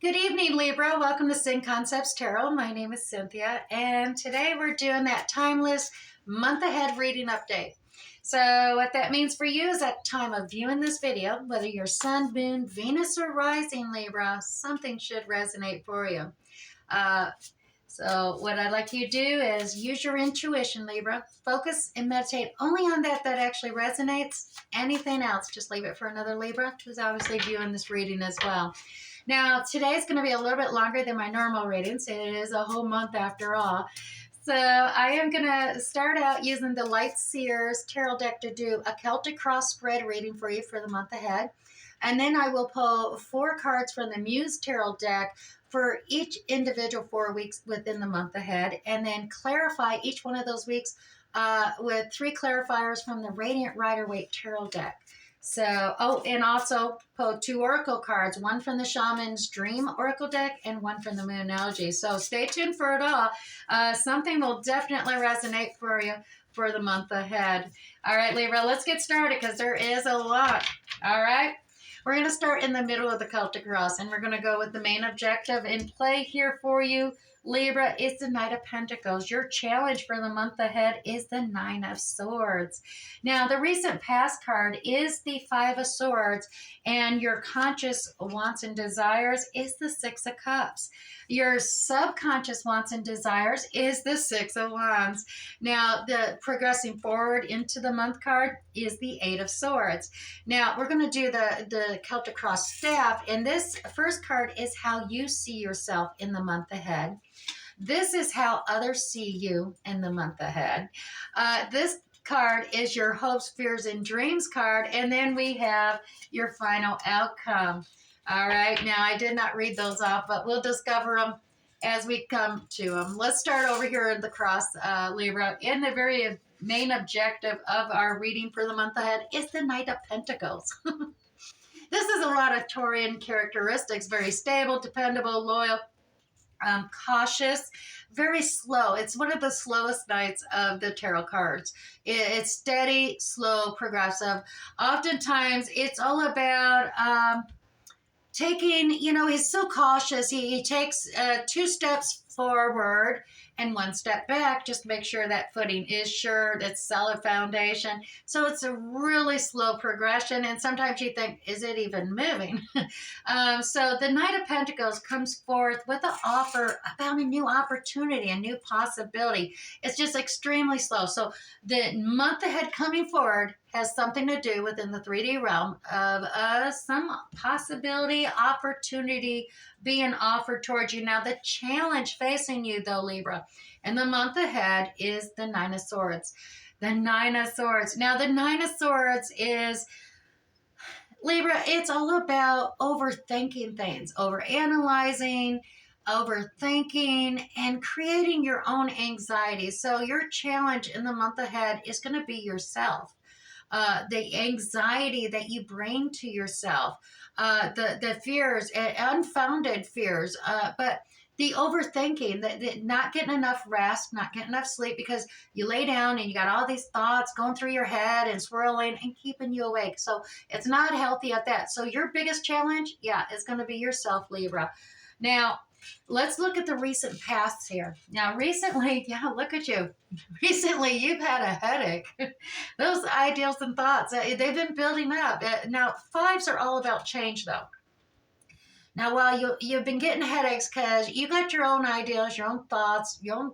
Good evening, Libra. Welcome to Sin Concepts Tarot. My name is Cynthia, and today we're doing that timeless month ahead reading update. So what that means for you is at the time of viewing this video, whether you're Sun, Moon, Venus, or Rising Libra, something should resonate for you. So what I'd like you to do is use your intuition, Libra. Focus and meditate only on that actually resonates. Anything else, just leave it for another Libra who's obviously viewing this reading as well. Now, today is going to be a little bit longer than my normal readings. It is a whole month after all. So I am going to start out using the Light Seers Tarot deck to do a Celtic Cross spread reading for you for the month ahead. And then I will pull 4 cards from the Muse Tarot deck for each individual 4 weeks within the month ahead, and then clarify each one of those weeks with 3 clarifiers from the Radiant Rider-Waite Tarot deck. So, and also pull 2 oracle cards, one from the Shaman's Dream Oracle deck and one from the Moonology. So stay tuned for it all. Something will definitely resonate for you for the month ahead. All right, Libra, let's get started because there is a lot. All right. We're going to start in the middle of the Celtic Cross, and we're going to go with the main objective in play here for you, Libra, is the Knight of Pentacles. Your challenge for the month ahead is the 9 of Swords. Now, the recent past card is the 5 of Swords, and your conscious wants and desires is the 6 of Cups. Your subconscious wants and desires is the 6 of Wands. Now, the progressing forward into the month card is the 8 of Swords. Now, we're going to do the Celtic Cross staff, and this first card is how you see yourself in the month ahead. This is how others see you in the month ahead. This card is your hopes, fears, and dreams card, and then we have your final outcome. All right, now I did not read those off, but we'll discover them as we come to them. Let's start over here in the cross, Libra. In the very main objective of our reading for the month ahead is the Knight of Pentacles. This is a lot of Taurian characteristics, very stable, dependable, loyal, cautious, very slow. It's one of the slowest knights of the tarot cards. It's steady, slow, progressive. Oftentimes, it's all about taking, he's so cautious. He takes 2 steps forward and 1 step back, just to make sure that footing is sure, that's solid foundation. So it's a really slow progression, and sometimes you think, is it even moving? So the Knight of Pentacles comes forth with an offer about a new opportunity, a new possibility. It's just extremely slow. So the month ahead coming forward has something to do within the 3D realm of some possibility, opportunity being offered towards you. Now, the challenge facing you, though, Libra, in the month ahead is the 9 of Swords. The 9 of Swords. Now, the 9 of Swords is, Libra, it's all about overthinking things, overanalyzing, overthinking, and creating your own anxiety. So your challenge in the month ahead is going to be yourself. The anxiety that you bring to yourself, the fears, unfounded fears, but the overthinking, the not getting enough rest, not getting enough sleep because you lay down and you got all these thoughts going through your head and swirling and keeping you awake. So it's not healthy at that. So your biggest challenge, is going to be yourself, Libra. Now, let's look at the recent past here. Now, recently, look at you. Recently, you've had a headache. Those ideals and thoughts, they've been building up. Now, 5s are all about change, though. Now, while you've been getting headaches because you got your own ideals, your own thoughts, your own,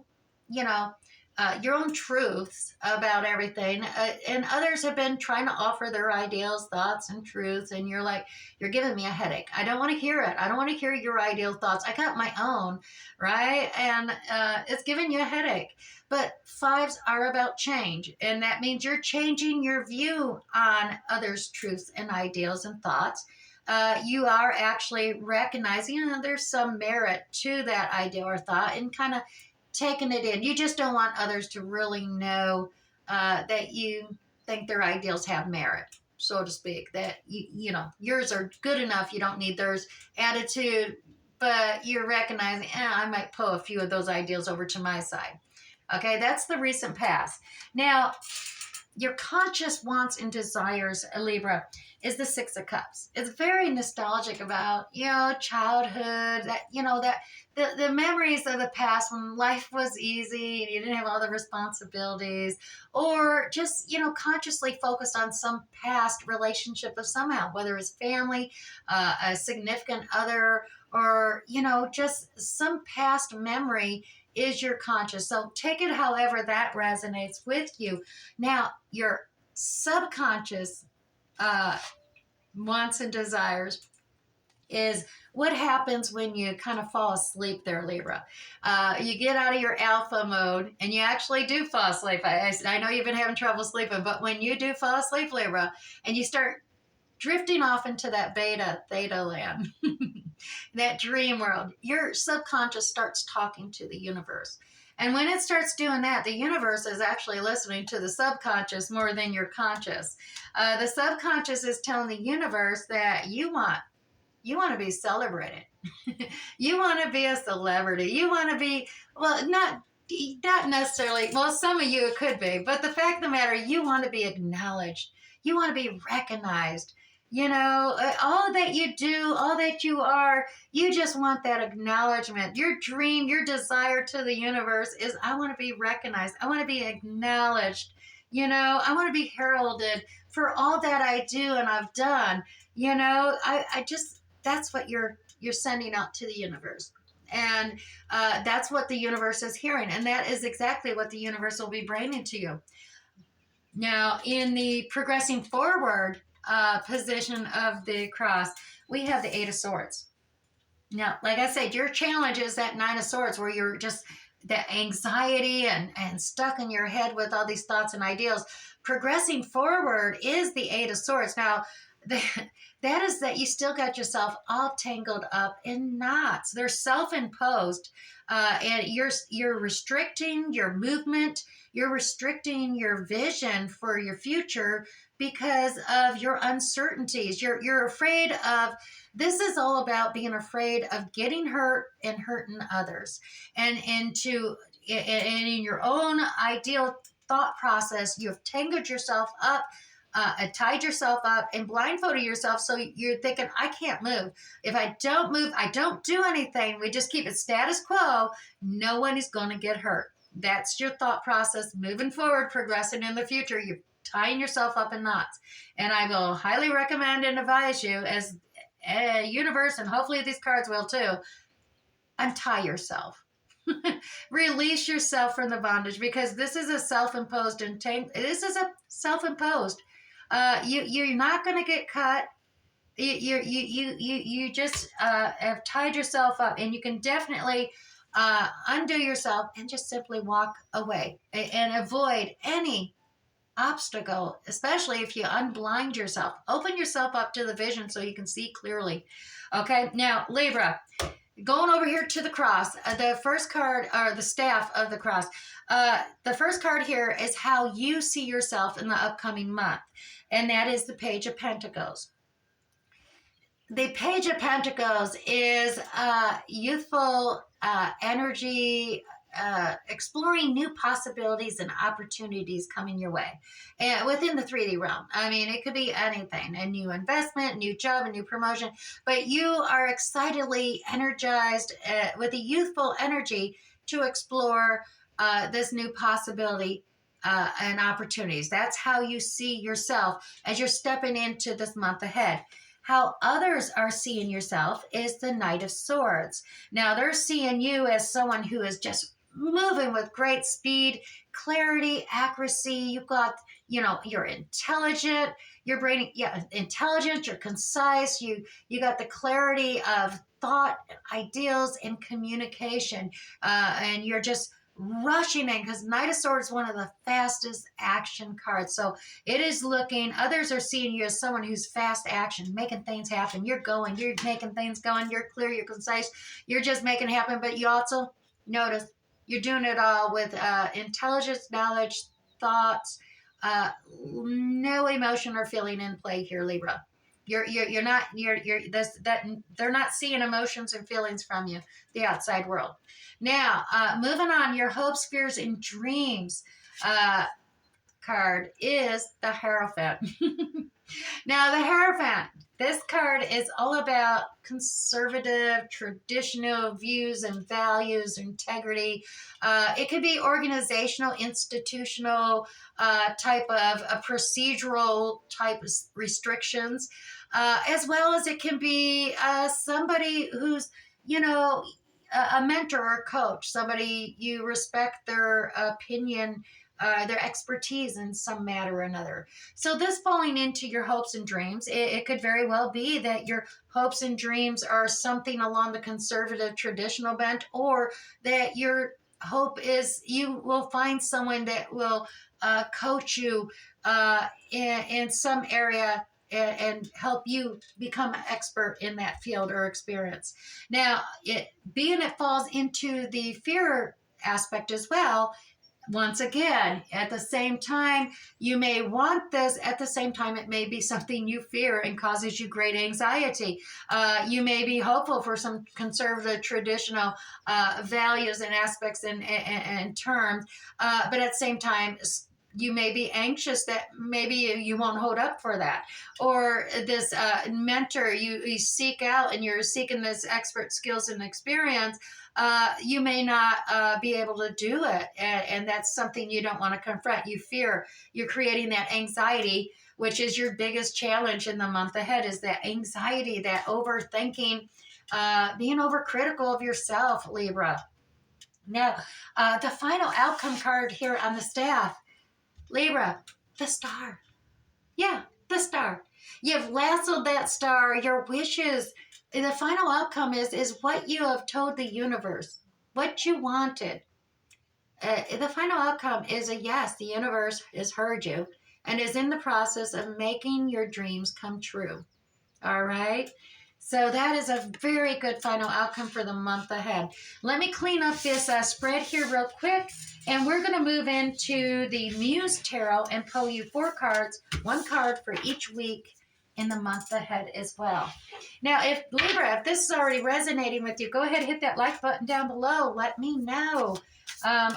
your own truths about everything, and others have been trying to offer their ideals, thoughts, and truths, and you're like, you're giving me a headache. I don't want to hear it. I don't want to hear your ideal thoughts. I got my own, right? And it's giving you a headache. But 5s are about change, and that means you're changing your view on others' truths and ideals and thoughts. You are actually recognizing there's some merit to that idea or thought and kind of taking it in. You just don't want others to really know that you think their ideals have merit, so to speak, that yours are good enough. You don't need theirs attitude, but you're recognizing, I might pull a few of those ideals over to my side. Okay, that's the recent past. Now, your conscious wants and desires, Libra, is the Six of Cups. It's very nostalgic about, childhood, that the memories of the past when life was easy and you didn't have all the responsibilities, or just, consciously focused on some past relationship of somehow, whether it's family, a significant other, or, just some past memory is your conscious. So take it however that resonates with you. Now, your subconscious wants and desires is what happens when you kind of fall asleep there, Libra. You get out of your alpha mode and you actually do fall asleep. I know you've been having trouble sleeping, but when you do fall asleep, Libra, and you start drifting off into that theta land, that dream world, your subconscious starts talking to the universe. And when it starts doing that, the universe is actually listening to the subconscious more than your conscious. The subconscious is telling the universe that you want to be celebrated. You want to be a celebrity. You want to be, well, not necessarily, well, some of you it could be, but the fact of the matter, you want to be acknowledged. You want to be recognized. All that you do, all that you are, you just want that acknowledgement. Your dream, your desire to the universe is, I want to be recognized. I want to be acknowledged. I want to be heralded for all that I do and I've done. I just, that's what you're sending out to the universe. And that's what the universe is hearing. And that is exactly what the universe will be bringing to you. Now, in the progressing forward position of the cross, we have the Eight of Swords. Now, like I said, your challenge is that Nine of Swords, where you're just that anxiety and stuck in your head with all these thoughts and ideals. Progressing forward is the Eight of Swords. Now, that is that you still got yourself all tangled up in knots. They're self-imposed, and you're restricting your movement. You're restricting your vision for your future because of your uncertainties. You're afraid of. This is all about being afraid of getting hurt and hurting others, and in your own ideal thought process, you have tangled yourself up. Tied yourself up and blindfolded yourself, so you're thinking, I can't move. If I don't move, I don't do anything. We just keep it status quo. No one is going to get hurt. That's your thought process moving forward, progressing in the future. You're tying yourself up in knots. And I will highly recommend and advise you, as a universe, and hopefully these cards will too, untie yourself. Release yourself from the bondage, because this is a self-imposed this is a self-imposed. You're not going to get cut. You just have tied yourself up, and you can definitely undo yourself and just simply walk away and avoid any obstacle, especially if you unblind yourself. Open yourself up to the vision so you can see clearly. Okay, now Libra, going over here to the cross, the first card, or the staff of the cross. The first card here is how you see yourself in the upcoming month, and that is the Page of Pentacles. The Page of Pentacles is youthful energy, exploring new possibilities and opportunities coming your way, and within the 3D realm. I mean, it could be anything: a new investment, a new job, a new promotion. But you are excitedly energized with a youthful energy to explore this new possibility and opportunities. That's how you see yourself as you're stepping into this month ahead. How others are seeing yourself is the Knight of Swords. Now, they're seeing you as someone who is just moving with great speed, clarity, accuracy. You've got, you're intelligent, your brain, intelligent, you're concise, you got the clarity of thought, ideals, and communication, and you're just rushing in, because Knight of Swords is one of the fastest action cards. So it is looking, others are seeing you as someone who's fast action, making things happen. You're making things going, you're clear, you're concise, you're just making it happen. But you also notice you're doing it all with intelligence, knowledge, thoughts, no emotion or feeling in play here, Libra. You're not they're not seeing emotions and feelings from you, the outside world. Now, moving on, your hopes, fears, and dreams. card is the Hierophant. Now, the Hierophant, this card is all about conservative, traditional views and values, integrity. It could be organizational, institutional type of procedural type restrictions, as well as it can be somebody who's, you know, a mentor or coach, somebody you respect their opinion, their expertise in some matter or another. So this falling into your hopes and dreams, it could very well be that your hopes and dreams are something along the conservative traditional bent, or that your hope is you will find someone that will coach you in some area and help you become an expert in that field or experience. Now, being it falls into the fear aspect as well, once again, at the same time, you may want this. At the same time, it may be something you fear and causes you great anxiety. You may be hopeful for some conservative, traditional values and aspects and terms, but at the same time, you may be anxious that maybe you won't hold up for that. Or this mentor you seek out and you're seeking this expert skills and experience, you may not be able to do it. And that's something you don't want to confront. You fear. You're creating that anxiety, which is your biggest challenge in the month ahead, is that anxiety, that overthinking, being overcritical of yourself, Libra. Now, the final outcome card here on the staff, Libra, the star. Yeah, the star. You've lassoed that star, your wishes. The final outcome is what you have told the universe, what you wanted. The final outcome is a yes. The universe has heard you and is in the process of making your dreams come true. All right. So that is a very good final outcome for the month ahead. Let me clean up this spread here real quick, and we're going to move into the Muse Tarot and pull you 4 cards, 1 card for each week in the month ahead as well. Now, if Libra, if this is already resonating with you, go ahead and hit that like button down below. Let me know.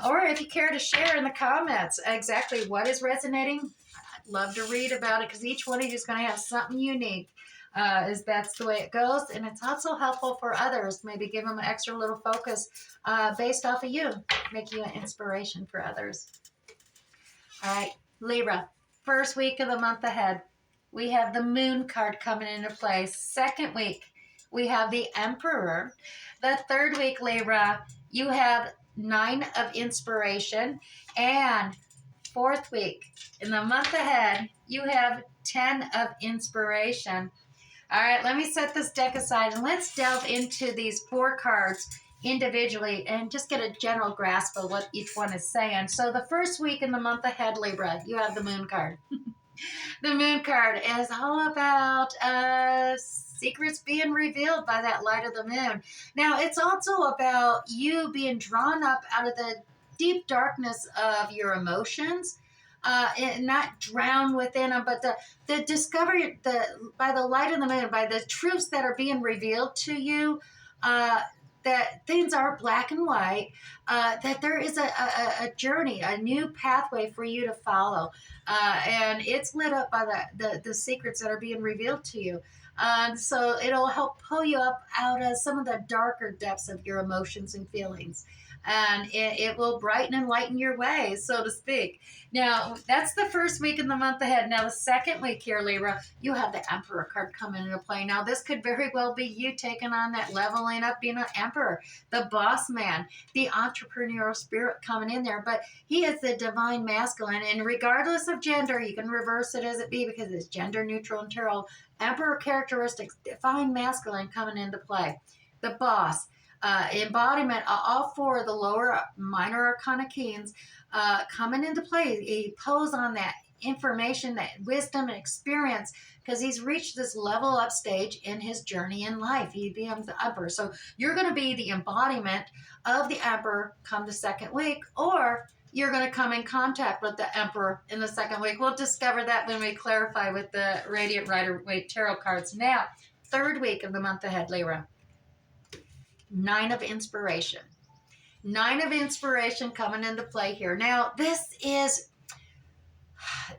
Or if you care to share in the comments exactly what is resonating, I'd love to read about it, because each one of you is going to have something unique. That's the way it goes, and it's also helpful for others. Maybe give them an extra little focus based off of you, make you an inspiration for others. All right, Libra, first week of the month ahead, we have the Moon card coming into play. Second week, we have the Emperor. The third week, Libra, you have 9 of Inspiration, and fourth week in the month ahead, you have 10 of Inspiration. All right, let me set this deck aside and let's delve into these 4 cards individually and just get a general grasp of what each one is saying. So the first week in the month ahead, Libra, you have the Moon card. The Moon card is all about secrets being revealed by that light of the moon. Now, it's also about you being drawn up out of the deep darkness of your emotions, and not drown within them, but the discovery, by the light of the moon, by the truths that are being revealed to you, that things are black and white, that there is a journey, a new pathway for you to follow, and it's lit up by the secrets that are being revealed to you. So it'll help pull you up out of some of the darker depths of your emotions and feelings. And it will brighten and lighten your way, so to speak. Now, that's the first week in the month ahead. Now, the second week here, Libra, you have the Emperor card coming into play. Now, this could very well be you taking on that leveling up, being an emperor, the boss man, the entrepreneurial spirit coming in there. But he is the divine masculine, and regardless of gender, you can reverse it as it be because it's gender neutral and tarot. Emperor characteristics, divine masculine coming into play. The boss. Embodiment, all 4 of the lower minor arcana kings coming into play. He pulls on that information, that wisdom and experience, because he's reached this level up stage in his journey in life. He becomes the emperor. So you're going to be the embodiment of the emperor come the second week, or you're going to come in contact with the emperor in the second week. We'll discover that when we clarify with the Radiant Rider-Waite tarot cards. Now, third week of the month ahead, Libra. 9 of Inspiration. 9 of Inspiration coming into play here. Now, this is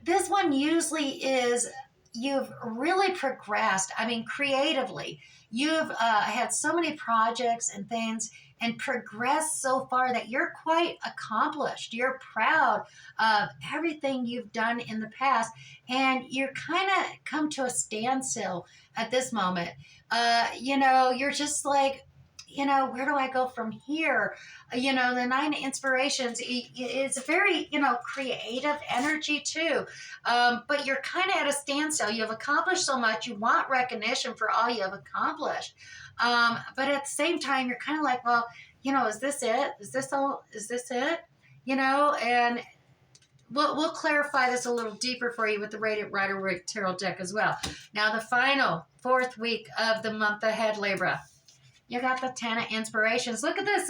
This one usually is you've really progressed. I mean, creatively, you've had so many projects and things and progressed so far that you're quite accomplished. You're proud of everything you've done in the past, and you're kind of come to a standstill at this moment. You're just like, where do I go from here? The nine inspirations is very, creative energy too. But you're kind of at a standstill. You've accomplished so much. You want recognition for all you have accomplished. But at the same time, you're kind of like, well, is this it? Is this all? Is this it? And we'll clarify this a little deeper for you with the Radiant Rider-Waite Tarot deck as well. Now, the final 4th week of the month ahead, Libra. You got the 10 of inspirations. Look at this,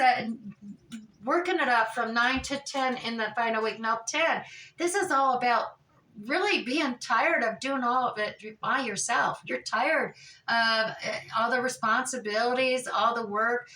working it up from 9 to 10 in the final week. Now 10, this is all about really being tired of doing all of it by yourself. You're tired of all the responsibilities, all the work.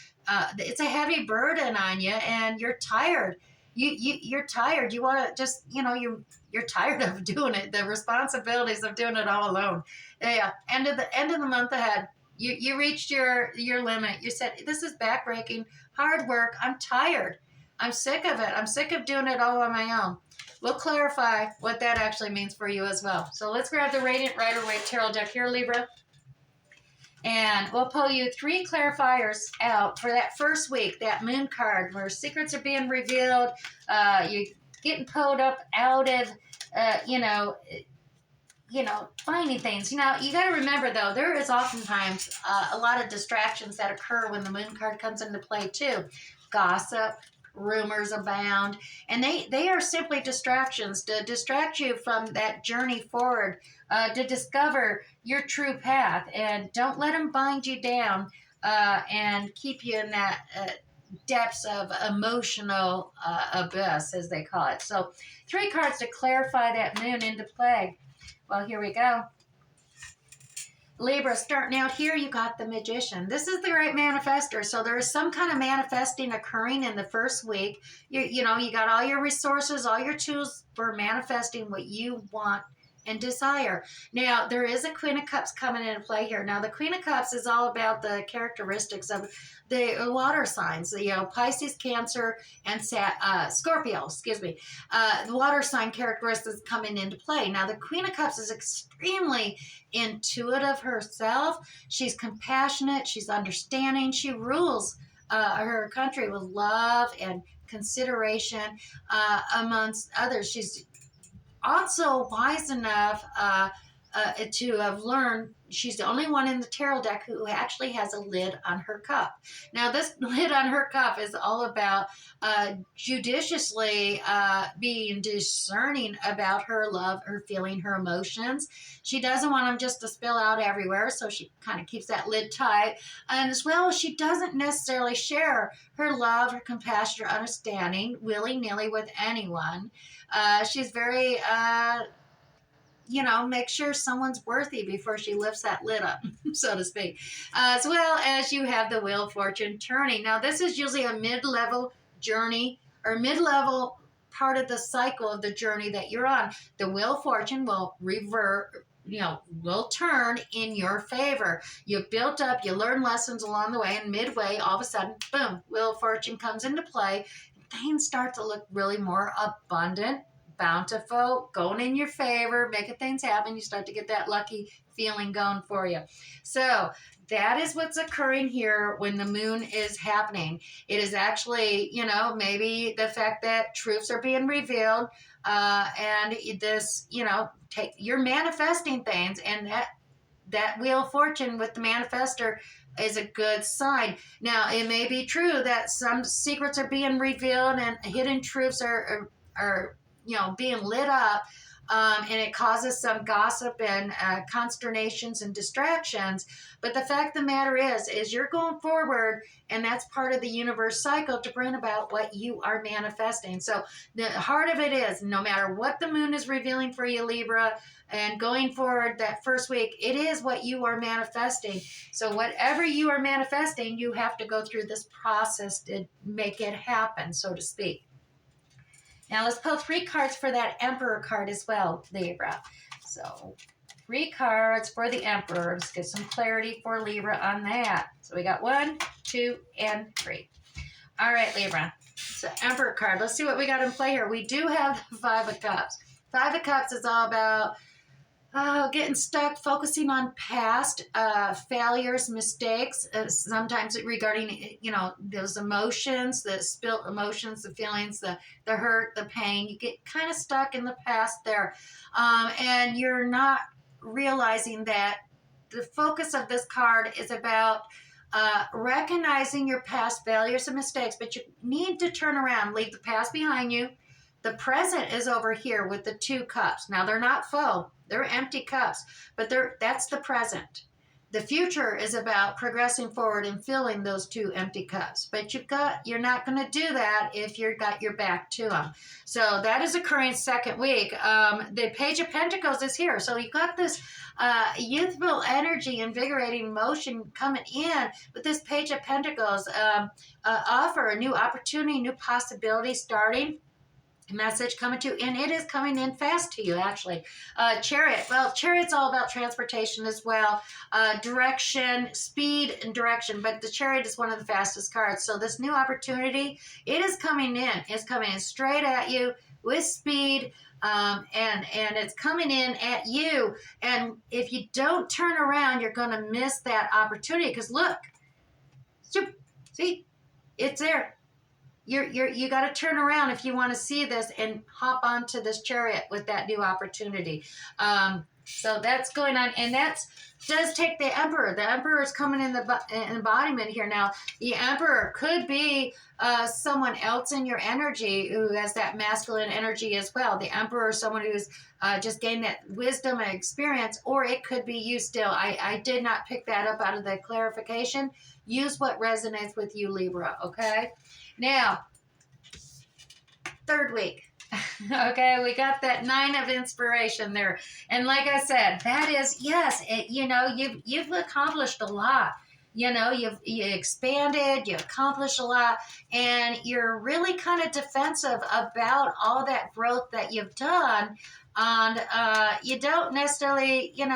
It's a heavy burden on you, and you're tired. You're tired. You want to just, you're tired of doing it, the responsibilities of doing it all alone. Yeah, end of the month ahead. You reached your limit. You said, this is backbreaking, hard work. I'm tired. I'm sick of it. I'm sick of doing it all on my own. We'll clarify what that actually means for you as well. So let's grab the Radiant Rider-Waite Tarot deck here, Libra. And we'll pull you 3 clarifiers out for that first week, that moon card, where secrets are being revealed. You're getting pulled up out of, finding things. You got to remember, though, there is oftentimes a lot of distractions that occur when the moon card comes into play, too. Gossip, rumors abound, and they are simply distractions to distract you from that journey forward, to discover your true path. And don't let them bind you down and keep you in that depths of emotional abyss, as they call it. So 3 cards to clarify that moon into play. Well, here we go. Libra, starting out here, you got the Magician. This is the great manifester. So there is some kind of manifesting occurring in the first week. You got all your resources, all your tools for manifesting what you want and desire. Now, there is a Queen of Cups coming into play here. Now, the Queen of Cups is all about the characteristics of the water signs, Pisces, Cancer, and Scorpio, the water sign characteristics coming into play. Now, the Queen of Cups is extremely intuitive herself. She's compassionate. She's understanding. She rules her country with love and consideration, amongst others. She's also wise enough to have learned she's the only one in the tarot deck who actually has a lid on her cup. Now, this lid on her cup is all about judiciously being discerning about her love, her feeling, her emotions. She doesn't want them just to spill out everywhere, so she kind of keeps that lid tight. And as well, she doesn't necessarily share her love, her compassion, her understanding willy-nilly with anyone. She's very... make sure someone's worthy before she lifts that lid up, so to speak. As well as you have the Wheel of Fortune turning. Now, this is usually a mid-level journey or mid-level part of the cycle of the journey that you're on. The Wheel of Fortune will will turn in your favor. You've built up, you learn lessons along the way, and midway, all of a sudden, boom, Wheel of Fortune comes into play. Things start to look really more abundant, bountiful, going in your favor, making things happen. You start to get that lucky feeling going for you. So that is what's occurring here when the moon is happening. It is actually, maybe the fact that truths are being revealed, and this, you're manifesting things, and that Wheel of Fortune with the manifester is a good sign. Now, it may be true that some secrets are being revealed and hidden truths are being lit up, and it causes some gossip and consternations and distractions. But the fact of the matter is you're going forward, and that's part of the universe cycle to bring about what you are manifesting. So the heart of it is, no matter what the moon is revealing for you, Libra, and going forward that first week, it is what you are manifesting. So whatever you are manifesting, you have to go through this process to make it happen, so to speak. Now let's pull 3 cards for that Emperor card as well, Libra. So 3 cards for the Emperor. Let's get some clarity for Libra on that. So we got 1, 2, and 3. All right, Libra. So Emperor card. Let's see what we got in play here. We do have the 5 of Cups. 5 of Cups is all about getting stuck, focusing on past failures, mistakes, sometimes regarding, those emotions, the spilt emotions, the feelings, the hurt, the pain. You get kind of stuck in the past there. And you're not realizing that the focus of this card is about recognizing your past failures and mistakes, but you need to turn around, leave the past behind you. The present is over here with the 2 cups. Now, they're not full. They're empty cups, but that's the present. The future is about progressing forward and filling those 2 empty cups. But you're not going to do that if you've got your back to them. So that is occurring second week. The Page of Pentacles is here. So you've got this youthful energy, invigorating motion coming in with this Page of Pentacles. Offer a new opportunity, new possibility starting. Message coming to you, and it is coming in fast to you, actually. Chariot. Well, Chariot's all about transportation as well. Direction, speed, and direction. But the Chariot is one of the fastest cards. So this new opportunity, it is coming in. It's coming in straight at you with speed, and it's coming in at you. And if you don't turn around, you're going to miss that opportunity. Because look, see, it's there. You got to turn around if you want to see this and hop onto this Chariot with that new opportunity. So that's going on, and that does take the Emperor. The Emperor is coming in the embodiment here. Now, the Emperor could be someone else in your energy who has that masculine energy as well. The Emperor is someone who's just gained that wisdom and experience, or it could be you still. I did not pick that up out of the clarification. Use what resonates with you, Libra, okay? Now, third week. Okay, we got that 9 of inspiration there. And like I said, that is, yes, you've accomplished a lot. You expanded, you accomplished a lot, and you're really kind of defensive about all that growth that you've done. And you don't necessarily, you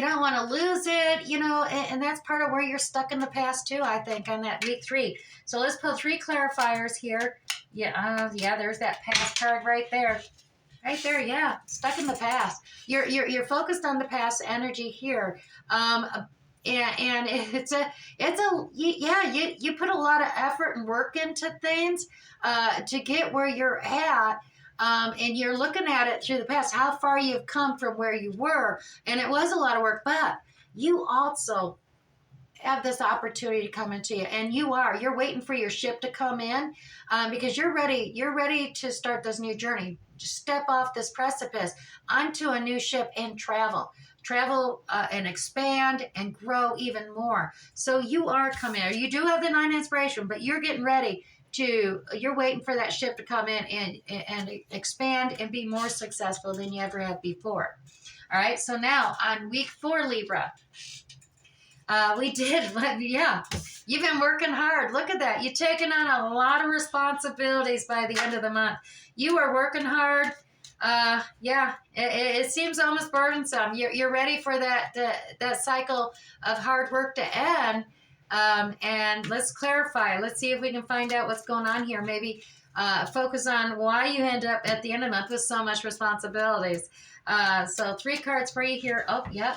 don't want to lose it, and that's part of where you're stuck in the past too, I think, on that week 3. So let's pull 3 clarifiers here. Yeah, there's that past card right there. Right there, yeah, stuck in the past. You're focused on the past energy here. And you put a lot of effort and work into things to get where you're at. And you're looking at it through the past, how far you've come from where you were. And it was a lot of work, but you also have this opportunity to come into you. And you're waiting for your ship to come in because you're ready to start this new journey. Just step off this precipice onto a new ship and travel and expand and grow even more. So you are coming, you do have the 9 inspiration, but you're getting ready you're waiting for that ship to come in and expand and be more successful than you ever have before. All right, so now on week 4, Libra, you've been working hard. Look at that. You're taking on a lot of responsibilities by the end of the month. You are working hard. It seems almost burdensome. You're ready for that cycle of hard work to end. And let's clarify. Let's see if we can find out what's going on here. Maybe focus on why you end up at the end of the month with so much responsibilities. So 3 cards for you here. Oh, yep.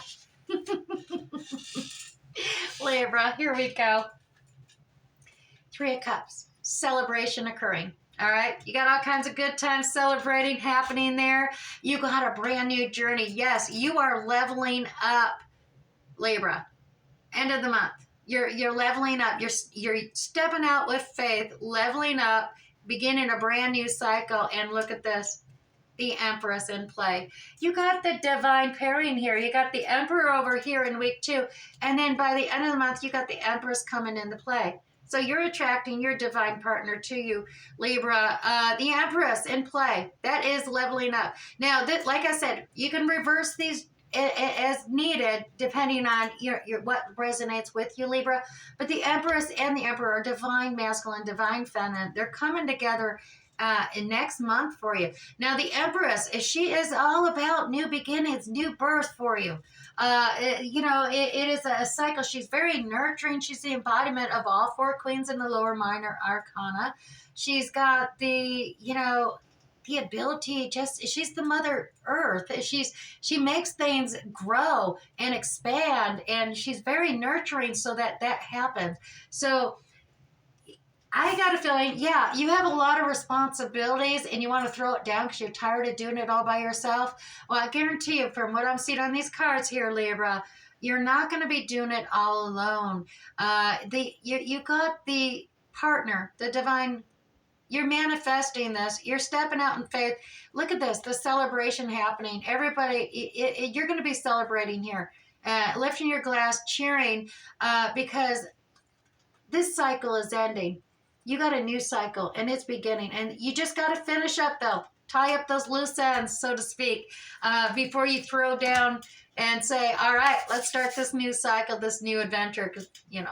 Libra, here we go. 3 of Cups. Celebration occurring. All right. You got all kinds of good times celebrating happening there. You got a brand new journey. Yes, you are leveling up, Libra. End of the month. You're leveling up. You're stepping out with faith, leveling up, beginning a brand new cycle. And look at this, the Empress in play. You got the divine pairing here. You got the Emperor over here in week 2, and then by the end of the month, you got the Empress coming into play. So you're attracting your divine partner to you, Libra. The Empress in play. That is leveling up. Now, like I said, you can reverse these as needed, depending on your what resonates with you, Libra. But the Empress and the Emperor are divine masculine, divine feminine. They're coming together next month for you. Now, the Empress, she is all about new beginnings, new birth for you. It is a cycle. She's very nurturing. She's the embodiment of all four queens in the lower minor arcana. She's got the ability, she's the mother earth. She makes things grow and expand, and she's very nurturing so that happens. So I got a feeling, yeah, you have a lot of responsibilities and you want to throw it down because you're tired of doing it all by yourself. Well, I guarantee you, from what I'm seeing on these cards here, Libra, you're not going to be doing it all alone. You got the partner, the divine. You're manifesting this. You're stepping out in faith. Look at this, the celebration happening. Everybody, you're going to be celebrating here, lifting your glass, cheering, because this cycle is ending. You got a new cycle and it's beginning, and you just got to finish up, though, tie up those loose ends, so to speak, before you throw down and say, all right, let's start this new cycle, this new adventure, because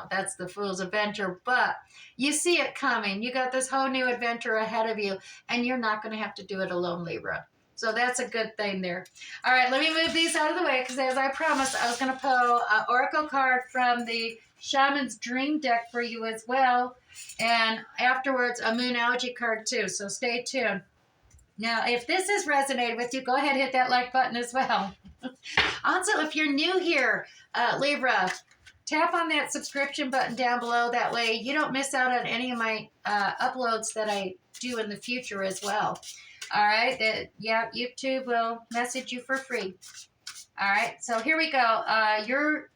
that's the fool's adventure. But you see it coming. You got this whole new adventure ahead of you, and you're not going to have to do it alone, Libra. So that's a good thing there. All right, let me move these out of the way, because as I promised, I was going to pull an oracle card from the Shaman's Dream deck for you as well. And afterwards, a Moonology card too. So stay tuned. Now, if this has resonated with you, go ahead and hit that like button as well. Also, if you're new here, Libra, tap on that subscription button down below. That way you don't miss out on any of my uploads that I do in the future as well. All right. YouTube will message you for free. All right. So here we go. Your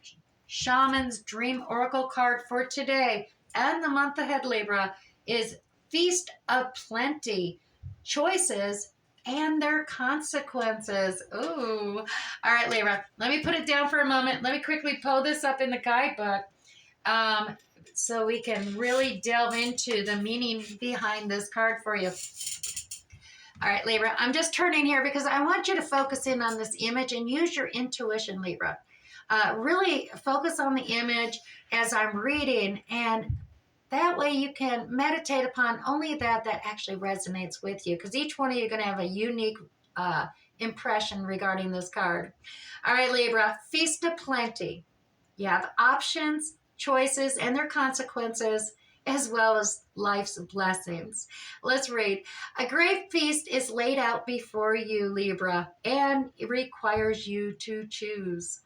Shaman's Dream Oracle card for today and the month ahead, Libra, is Feast of Plenty. Choices and their consequences. Ooh. All right, Libra, let me put it down for a moment. Let me quickly pull this up in the guidebook so we can really delve into the meaning behind this card for you. All right, Libra, I'm just turning here because I want you to focus in on this image and use your intuition, Libra. Really focus on the image as I'm reading, and that way you can meditate upon only that actually resonates with you, because each one of you are going to have a unique impression regarding this card. All right, Libra, Feast of Plenty. You have options, choices, and their consequences, as well as life's blessings. Let's read. A great feast is laid out before you, Libra, and it requires you to choose.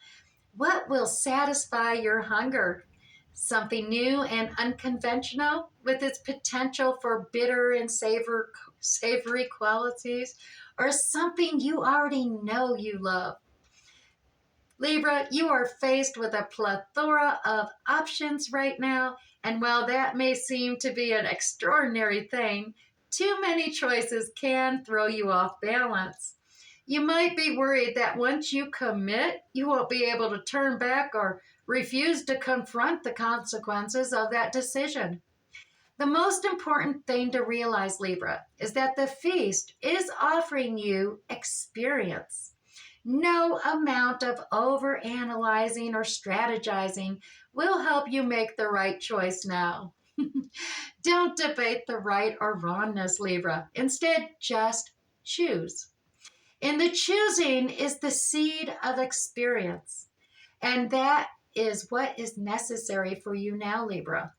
What will satisfy your hunger? Something new and unconventional with its potential for bitter and savory qualities, or something you already know you love? Libra, you are faced with a plethora of options right now, and while that may seem to be an extraordinary thing, too many choices can throw you off balance. You might be worried that once you commit, you won't be able to turn back or refuse to confront the consequences of that decision. The most important thing to realize, Libra, is that the feast is offering you experience. No amount of overanalyzing or strategizing will help you make the right choice now. Don't debate the right or wrongness, Libra. Instead, just choose. In the choosing is the seed of experience. And that is what is necessary for you now, Libra.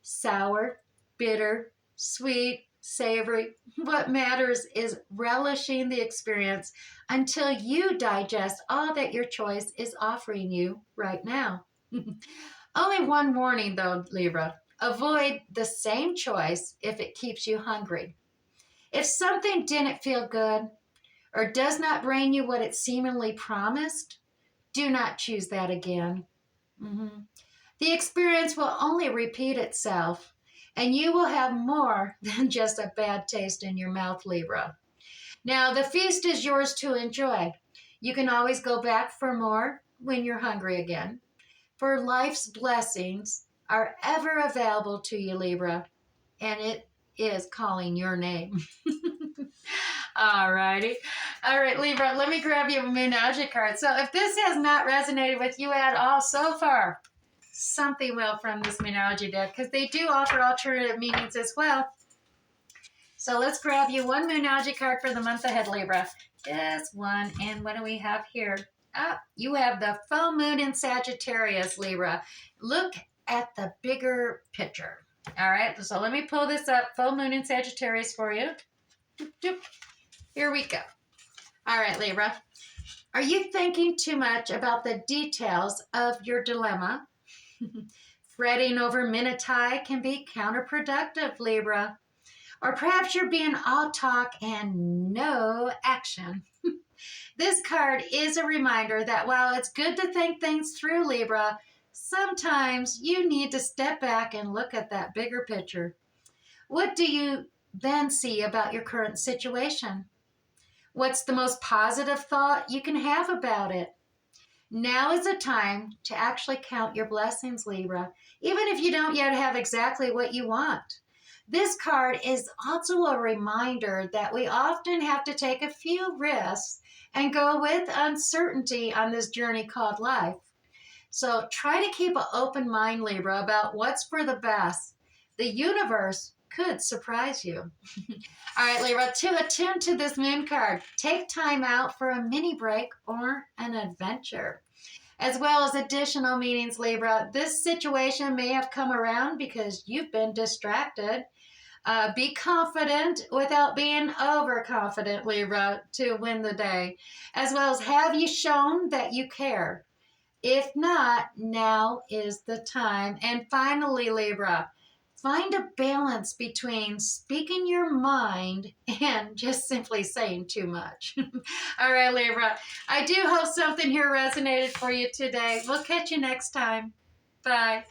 Sour, bitter, sweet, savory. What matters is relishing the experience until you digest all that your choice is offering you right now. Only one warning, though, Libra. Avoid the same choice if it keeps you hungry. If something didn't feel good, or does not bring you what it seemingly promised, do not choose that again. The experience will only repeat itself, and you will have more than just a bad taste in your mouth, Libra. Now, the feast is yours to enjoy. You can always go back for more when you're hungry again. For life's blessings are ever available to you, Libra, and it is calling your name. All righty. All right, Libra, let me grab you a Moonology card. So if this has not resonated with you at all so far, something will from this Moonology deck, because they do offer alternative meanings as well. So let's grab you one Moonology card for the month ahead, Libra. Just one. And what do we have here? You have the full moon in Sagittarius, Libra. Look at the bigger picture. All right, so let me pull this up. Full moon in Sagittarius for you. Here we go. All right, Libra. Are you thinking too much about the details of your dilemma? Fretting over minutai can be counterproductive, Libra. Or perhaps you're being all talk and no action. This card is a reminder that while it's good to think things through, Libra, sometimes you need to step back and look at that bigger picture. What do you then see about your current situation? What's the most positive thought you can have about it? Now is the time to actually count your blessings, Libra, even if you don't yet have exactly what you want. This card is also a reminder that we often have to take a few risks and go with uncertainty on this journey called life. So try to keep an open mind, Libra, about what's for the best. The universe could surprise you. All right, Libra, to attune to this moon card, take time out for a mini break or an adventure. As well as additional meanings, Libra, this situation may have come around because you've been distracted. Be confident without being overconfident, Libra, to win the day. As well as have you shown that you care? If not, now is the time. And finally, Libra, find a balance between speaking your mind and just simply saying too much. All right, Libra, I do hope something here resonated for you today. We'll catch you next time. Bye.